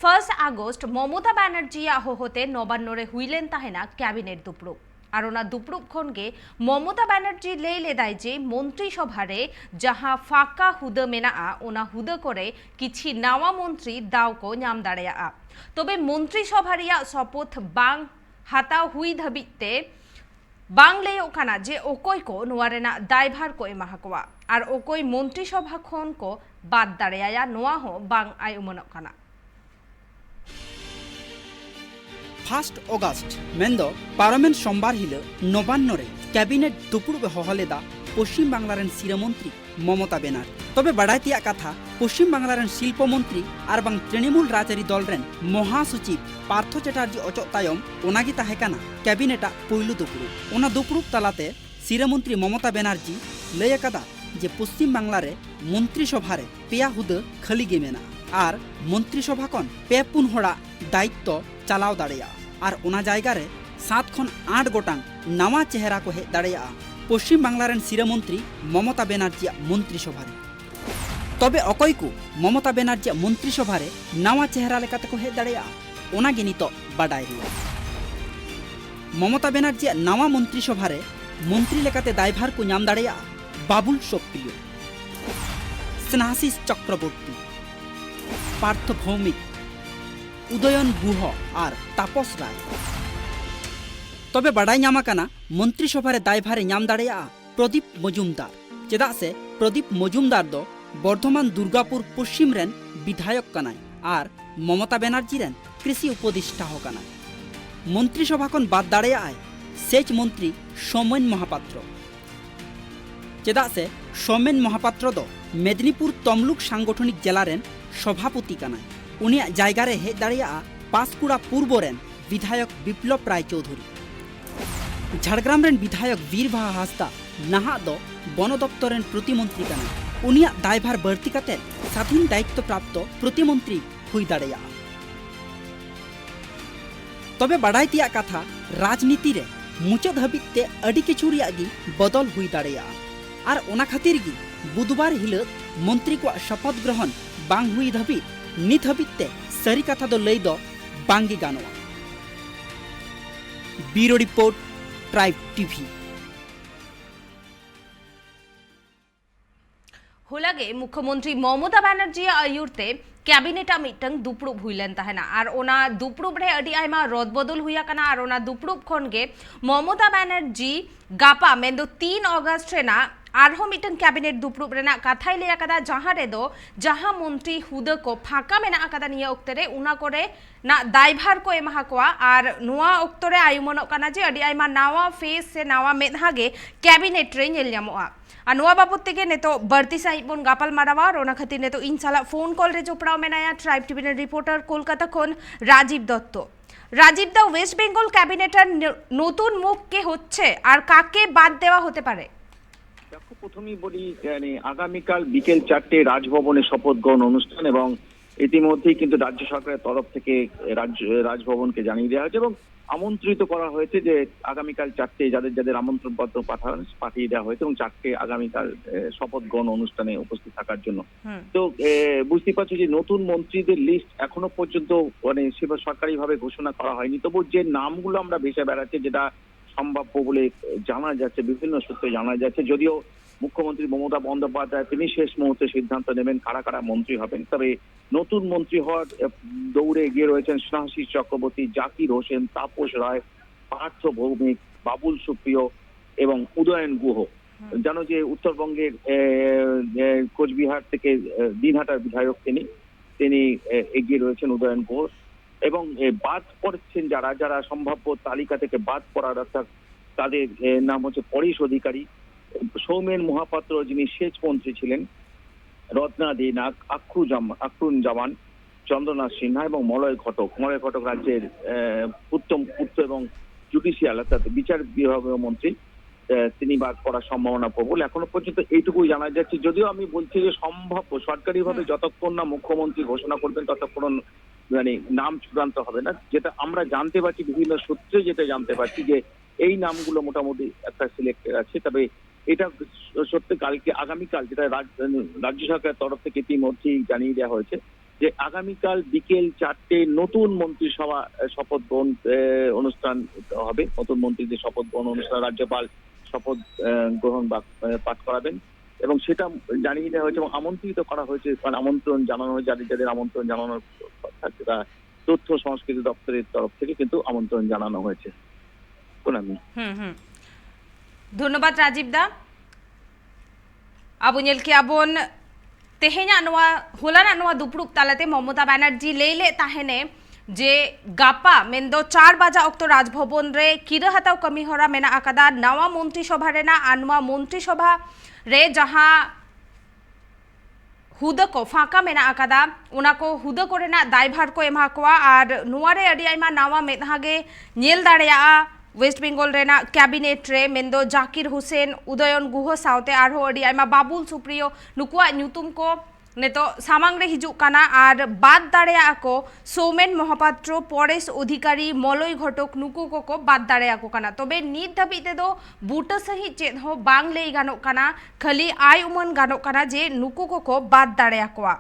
1 August Mamata Banerjee হতে নবান্নরে হুইলেন তাহেনা cabinet দুপ্রুপ আর ওনা দুপ্রুপ খনগে মমতা ব্যানার্জি লেইলে দেয় যে মন্ত্রিসভারে যাহা ফাঁকা হুদ মেনা ওনা হুদ করে কিছু নাওয়া মন্ত্রী দাওকো নাম দাঁড়ায়া তবে মন্ত্রিসভারিয়া শপথ বাং হাতা হুই ধাবিতে বাংলে ওখানা যে ওকই को নোয়ারেনা দায়ভার को এমাহাকোয়া আর ওকই মন্ত্রিসভা খন को বাদ দাঁড়ায়া নোয়া হো বাং আই উমনকানা 1 অগাস্ট মেন্দো পার্লামেন্ট সোমবার হিলে নবান্নরে ক্যাবিনেট দুপুরবে হহলেদা পশ্চিম বাংলারেন শিরমন্ত্রী মমতা ব্যানার্জি তবে বাড়াইতিয়া কথা পশ্চিম বাংলারেন শিল্পমন্ত্রী আর বাং তৃণমূল রাজআরি দলরেন মহাসচিব পার্থ চ্যাটার্জি অচক তায়ম ওনাগি তাহেকানা ক্যাবিনেটা পৈলু দুপুরু ওনা দুপুরুপ তালাতে শিরমন্ত্রী মমতা ব্যানার্জি লইয়াকাদা যে পশ্চিম বাংলারে মন্ত্রিসভারে পেয়া হুদ খালি মেনা আর মন্ত্রিসভা কন পে পুন হড়া দায়িত্ব চালাও দাঁড়িয়া আর ওনা জায়গারে 7 খন 8 গোটাং নাওয়া চেহারা को হেজ দাঁড়িয়া পশ্চিম বাংলারেন শিরমন্ত্রী মমতা ব্যানার্জি মন্ত্রিসভারে তবে অকয়কু মমতা ব্যানার্জি মন্ত্রিসভারে নাওয়া চেহারা লেকাতে को হেজ দাঁড়িয়া ওনা গিনিত বাডাই রিয়া মমতা ব্যানার্জি নাওয়া মন্ত্রিসভারে মন্ত্রী লেকাতে দায়ভার को নাম দাঁড়িয়া বাবুল সুপ্রিয় স্নেহাশিস চক্রবর্তী পার্থ ভৌমিক উদয়ন গুহ আর তাপস রায় তবে বাড়াই নামাকানা মন্ত্রিসভারে দায়ভারে নাম দাঁড়িয়া প্রদীপ মজুমদার চেদা সে প্রদীপ মজুমদার দো বর্ধমান দুর্গাপুর পশ্চিম রেন বিধায়ক কানায় আর মমতা ব্যানার্জি রেন কৃষি উপদেষ্টা কানায় মন্ত্রিসভা খন বাদ দাঁড়িয়া আয় সেচ মন্ত্রী সৌমেন মহাপাত্র চেদা সে সৌমেন মহাপাত্র দো মেদিনীপুর তমলুক সাংগঠনিক জেলারেন সভাপতি কানায় উনিয়া জায়গারে হেজ দাঁড়িয়া পাঁশকুড়া পূর্ব রেন বিধায়ক বিপ্লব রায় চৌধুরী ঝাড়গ্রাম রেন বিধায়ক বীরবাহা হাসদা নাহা দো বন দপ্তরেন প্রতিমন্ত্রী কানা উনিয়া দায়ভার বাড়তি কাতে স্বাধীন দায়িত্ব প্রাপ্ত প্রতিমন্ত্রী হুই দাঁড়িয়া তবে বাড়াইতিয়া কথা রাজনীতিরে মুচাদ হাবিতে আডি কিছু রিয়াগি বদল হুই দাঁড়িয়া আর ওনা খাতির গি বুধবার হিলত মন্ত্রী को शपथ ग्रहण बांग हुई धाबी नित हाबिते सरी कथा दो लई दो बांगी गानोआ ब्यूरो रिपोर्ट ट्राइब टीवी होलागे मुख्यमंत्री ममता बैनर्जी आयुरते कैबिनेटा मिटंग दुपड़ुब हुईलेन ताहेना और ओना दुपड़ुब रे अडी आयमा रदबदल हुया कना और ओना दुपड़ुब खनगे ममता बैनर्जी गापा मेंदो 3 अगस्त रेना आरहो मिटन कैबिनेट दुपड़ुब रेना कथाई लिया कदा जहां रे दो जहां मंत्री हुद को फाका मेना कदा निया ओक्तरे उना करे ना दायभार को एमा हकवा और नुआ ओक्तरे आयुमन कना जे अडी आयमा नावा फेस से नावा मेदहागे कैबिनेट रे नेल ᱧᱟᱢᱚᱜᱼᱟ और नुआ बाबत तेगे नेतो बढ़ती साहिब बन गापल मारावा और ओना खातिर नेतो इनशाला फोन कॉल रे जोपड़ाव मेनाया ट्राइब टीवी ने रिपोर्टर कोलकाता खन राजीव दत्त राजीव दा वेस्ट बेंगल कैबिनेटर नतून मुख के होच्छे और काके बाद देवा होते पारे দেখো প্রথমেই বলি আগামীকাল বিকেল 4টে রাজভবনে শপথ গ্রহণ অনুষ্ঠান এবং ইতিমধ্যেই কিন্তু রাজ্য সরকারের তরফ থেকে রাজভবনকে জানিয়ে দেওয়া হয়েছে এবং আমন্ত্রিত করা হয়েছে যে আগামীকাল 4টে যাদের যাদের আমন্ত্রণ পত্র পাঠিয়ে দেওয়া হয়েছে এবং 4টে আগামীকাল শপথ গ্রহণ অনুষ্ঠানে উপস্থিত থাকার জন্য তো বুঝতে পারছি যে নতুন মন্ত্রীদের লিস্ট এখনো পর্যন্ত সরকারিভাবে ঘোষণা করা হয়নি তবু যে নামগুলো আমরা ভেসে বেড়াচ্ছি যেটা সম্ভাব্য বলে জানা যাচ্ছে বিভিন্ন সূত্রে জানা যাচ্ছে যদিও মুখ্যমন্ত্রী মমতা বন্দ্যোপাধ্যায় তিনি শেষ মুহূর্তে সিদ্ধান্ত নেবেন কারা কারা মন্ত্রী হবেন তবে নতুন মন্ত্রী হওয়ার দৌড়ে এগিয়ে রয়েছেন স্নেহাশিস চক্রবর্তী জাকির হোসেন তাপস রায় পার্থ ভৌমিক বাবুল সুপ্রিয় এবং উদয়ন গুহ জানো যে উত্তরবঙ্গের কোচবিহার থেকে দিনহাটার বিধায়ক তিনি এগিয়ে রয়েছেন উদয়ন গুহ এবং বাদ পড়ছেন যারা যারা সম্ভাব্য তালিকা থেকে বাদ পড়ার অর্থাৎ তাদের নাম হচ্ছে পরেশ অধিকারী সৌমেন মহাপাত্র যিনি সেচ মন্ত্রী ছিলেন রত্না দে নাগ আখরুন জামান চন্দ্রনাথ সিনহা এবং মলয় ঘটক রাজ্যের উত্তম পূর্ত এবং জুডিশিয়াল অর্থাৎ বিচার বিভাগীয় মন্ত্রী তিনি বাদ পড়ার সম্ভাবনা প্রবল এখনো পর্যন্ত এইটুকুই জানা যাচ্ছে যদিও আমি বলছি যে সম্ভাব্য সরকারিভাবে যতক্ষণ না মুখ্যমন্ত্রী ঘোষণা করবেন ততক্ষণ নাম চূড়ান্ত হবে না যেটা আমরা জানতে পারছি বিভিন্ন সূত্রে যেটা জানতে পারছি যে এই নামগুলো মোটামুটি একটা সিলেক্টেড আছে তবে এটা সত্যি আগামীকাল যেটা রাজ্য সরকারের তরফ থেকে ইতিমধ্যেই জানিয়ে দেওয়া হয়েছে যে আগামীকাল বিকেল 4টে নতুন মন্ত্রিসভা শপথ গ্রহণ অনুষ্ঠান হবে। নতুন মন্ত্রীদের শপথ গ্রহণ অনুষ্ঠান রাজ্যপাল শপথ গ্রহণ বা পাঠ করাবেন এবং সেটা জানিয়ে দেওয়া হয়েছে এবং আমন্ত্রিত করা হয়েছে, মানে আমন্ত্রণ জানানো হয়েছে যাদের যাদের আমন্ত্রণ জানানোর কথা, সেটা তথ্য সংস্কৃতি দপ্তরের তরফ থেকে কিন্তু আমন্ত্রণ জানানো হয়েছে। ধন্যবাদ রাজীব দা। Abu ñel keabon teheña noa holana noa dupruk talate Mamata Banerjee leile tahene যে গাপা মেন্দো 4 বাজা অক্ত রাজভবন রে কিরা হাতাও কমি হরা মেনা আকাদা নওয়া মন্ত্রিসভা রে না আনওয়া মন্ত্রিসভা রে যাহা হুদা को फाका मेना आकादा उना को हुदा को रेना दायभार को एमा कोआ और नुआरे अडी आइमा नावा मेधागे नेल दाड़ेया वेस्ट बेंगल रेना कैबिनेट रे मेंदो जाकिर हुसैन उदयन गुह साउते आरो अडी आइमा बाबुल सुप्रियो नुकुआ न्यूतुम को नेतो सामांग रे हिजुक काना और बाद दाड़ेया को सौमेन महापात्र परेश अधिकारी मलय घटक नुकु को बाद दाड़ेया को काना तबे नीत धाबिते दो बुटा सही चेद हो बांग लेई गानो काना खाली आय उमन गानो काना जे नुकु को बाद दाड़ेया कोआ।